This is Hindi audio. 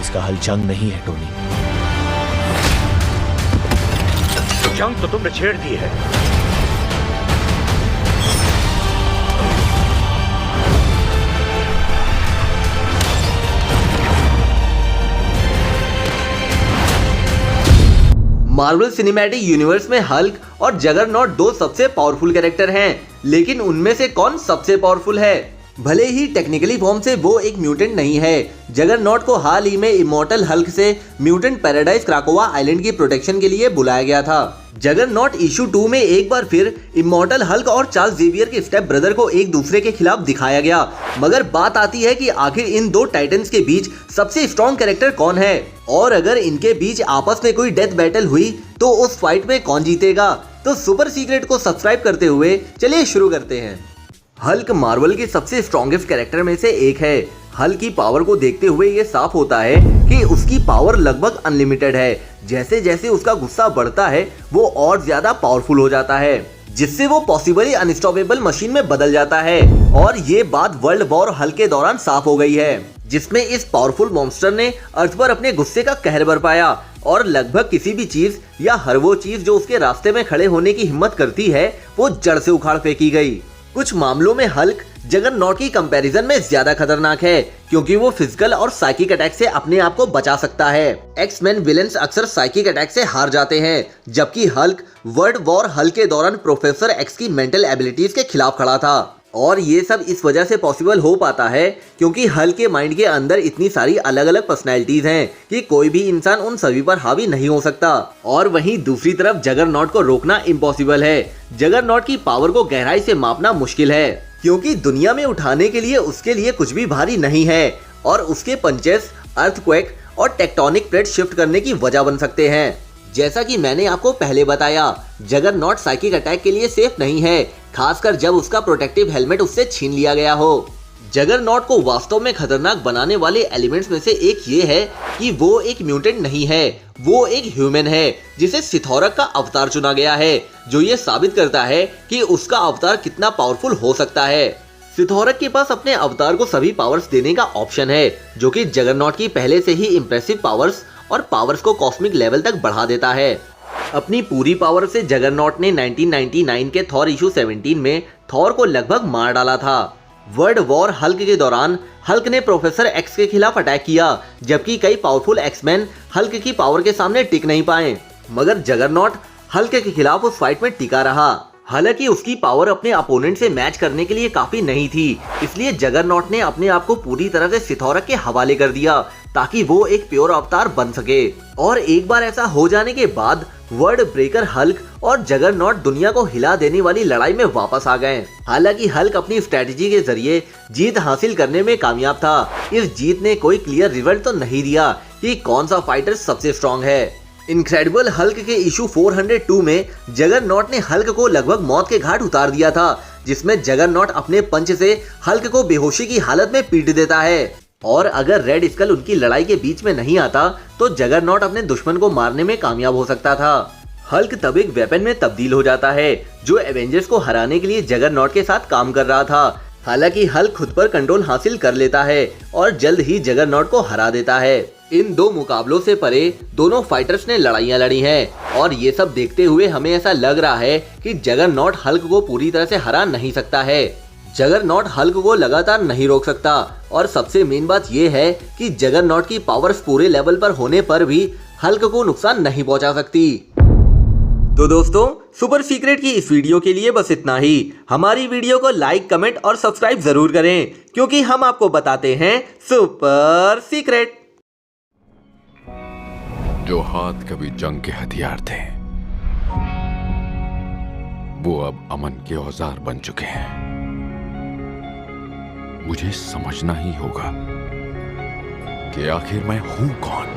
इसका हल जंग नहीं है टोनी। जंग तो तुमने छेड़ दी है। मार्वल सिनेमैटिक यूनिवर्स में हल्क और जगरनॉट दो सबसे पावरफुल कैरेक्टर हैं, लेकिन उनमें से कौन सबसे पावरफुल है? भले ही टेक्निकली फॉर्म से वो एक म्यूटेंट नहीं है, जगरनॉट को हाल ही में इमॉर्टल हल्क से म्यूटेंट पैराडाइज क्राकोवा आइलैंड की प्रोटेक्शन के लिए बुलाया गया था। जगरनॉट इशू 2 में एक बार फिर इमॉर्टल हल्क और चार्ल्स जेवियर के स्टेप ब्रदर को एक दूसरे के खिलाफ दिखाया गया, मगर बात आती है कि आखिर इन दो टाइटन्स के बीच सबसे स्ट्रॉन्ग कैरेक्टर कौन है, और अगर इनके बीच आपस में कोई डेथ बैटल हुई तो उस फाइट में कौन जीतेगा? तो सुपर सीक्रेट को सब्सक्राइब करते हुए चलिए शुरू करते हैं। हल्क मार्वल के सबसे स्ट्रॉन्गेस्ट कैरेक्टर में से एक है। हल्क की पावर को देखते हुए ये साफ होता है कि उसकी पावर लगभग अनलिमिटेड है। जैसे जैसे उसका गुस्सा बढ़ता है वो और ज्यादा पावरफुल हो जाता है, जिससे वो पॉसिबली अनस्टॉपेबल मशीन में बदल जाता है। और ये बात वर्ल्ड वॉर हल्क के दौरान साफ हो गई है, जिसमें इस पावरफुल मॉन्स्टर ने अर्थ पर अपने गुस्से का कहर बरपाया और लगभग किसी भी चीज या हर वो चीज जो उसके रास्ते में खड़े होने की हिम्मत करती है वो जड़ से उखाड़ फेंकी गई। कुछ मामलों में हल्क जगरनॉट की कंपैरिजन में ज्यादा खतरनाक है, क्योंकि वो फिजिकल और साइकिक अटैक से अपने आप को बचा सकता है। एक्स-मैन विलेंस अक्सर साइकिक अटैक से हार जाते हैं, जबकि हल्क वर्ल्ड वॉर हल्क के दौरान प्रोफेसर एक्स की मेंटल एबिलिटीज के खिलाफ खड़ा था। और ये सब इस वजह से पॉसिबल हो पाता है क्योंकि हल्क के माइंड के अंदर इतनी सारी अलग अलग पर्सनैलिटीज हैं कि कोई भी इंसान उन सभी पर हावी नहीं हो सकता। और वहीं दूसरी तरफ जगरनॉट को रोकना इम्पॉसिबल है। जगरनॉट की पावर को गहराई से मापना मुश्किल है, क्योंकि दुनिया में उठाने के लिए उसके लिए कुछ भी भारी नहीं है, और उसके पंचेस अर्थक्वेक और टेक्टोनिक प्लेट शिफ्ट करने की वजह बन सकते हैं। जैसा कि मैंने आपको पहले बताया, जगरनॉट साइकिक अटैक के लिए सेफ नहीं है, खासकर जब उसका प्रोटेक्टिव हेलमेट उससे छीन लिया गया हो। जगरनॉट को वास्तव में खतरनाक बनाने वाले एलिमेंट्स में से एक ये है कि वो एक म्यूटेंट नहीं है, वो एक ह्यूमन है जिसे सिथोरक का अवतार चुना गया है, जो ये साबित करता है कि उसका अवतार कितना पावरफुल हो सकता है। सिथोरक के पास अपने अवतार को सभी पावर्स देने का ऑप्शन है, जो कि जगरनॉट की पहले से ही इम्प्रेसिव पावर्स और पावर्स को कॉस्मिक लेवल तक बढ़ा देता है। अपनी पूरी पावर से जगरनॉट ने 1999 के थॉर इशू 17 में थॉर को लगभग मार डाला था। वर्ल्ड वॉर हल्क के दौरान हल्क ने प्रोफेसर एक्स के खिलाफ अटैक किया, जबकि कई पावरफुल एक्समैन हल्क की पावर के सामने टिक नहीं पाए, मगर जगरनॉट हल्क के खिलाफ उस फाइट में टिका रहा। हालांकि उसकी पावर अपने अपोनेंट से मैच करने के लिए काफी नहीं थी, इसलिए जगरनॉट ने अपने आप को पूरी तरह से सिथोरक के हवाले कर दिया ताकि वो एक प्योर अवतार बन सके। और एक बार ऐसा हो जाने के बाद वर्ल्ड ब्रेकर हल्क और जगरनॉट दुनिया को हिला देने वाली लड़ाई में वापस आ गए। हालांकि हल्क अपनी स्ट्रेटजी के जरिए जीत हासिल करने में कामयाब था। इस जीत ने कोई क्लियर रिजल्ट तो नहीं दिया कि कौन सा फाइटर सबसे स्ट्रॉन्ग है। इनक्रेडिबल हल्क के इशू 402 में जगरनॉट ने हल्क को लगभग मौत के घाट उतार दिया था, जिसमें जगरनॉट अपने पंच से हल्क को बेहोशी की हालत में पीट देता है। और अगर रेड स्कल उनकी लड़ाई के बीच में नहीं आता तो जगरनॉट अपने दुश्मन को मारने में कामयाब हो सकता था। हल्क तब एक वेपन में तब्दील हो जाता है जो एवेंजर्स को हराने के लिए जगरनॉट के साथ काम कर रहा था। हालांकि हल्क खुद पर कंट्रोल हासिल कर लेता है और जल्द ही जगरनॉट को हरा देता है। इन दो मुकाबलों से परे दोनों फाइटर्स ने लड़ाइयां लड़ी हैं, और ये सब देखते हुए हमें ऐसा लग रहा है कि जगरनॉट हल्क को पूरी तरह से हरा नहीं सकता है। जगरनॉट हल्क को लगातार नहीं रोक सकता, और सबसे मेन बात यह है कि जगरनॉट की पावर्स पूरे लेवल पर होने पर भी हल्क को नुकसान नहीं पहुंचा सकती। तो दोस्तों, सुपर सीक्रेट की इस वीडियो के लिए बस इतना ही। हमारी वीडियो को लाइक, कमेंट और सब्सक्राइब जरूर करें, क्योंकि हम आपको बताते हैं सुपर सीक्रेट। जो हाथ कभी जंग के हथियार थे, वो अब अमन के औजार बन चुके हैं। मुझे समझना ही होगा कि आखिर मैं हूं कौन।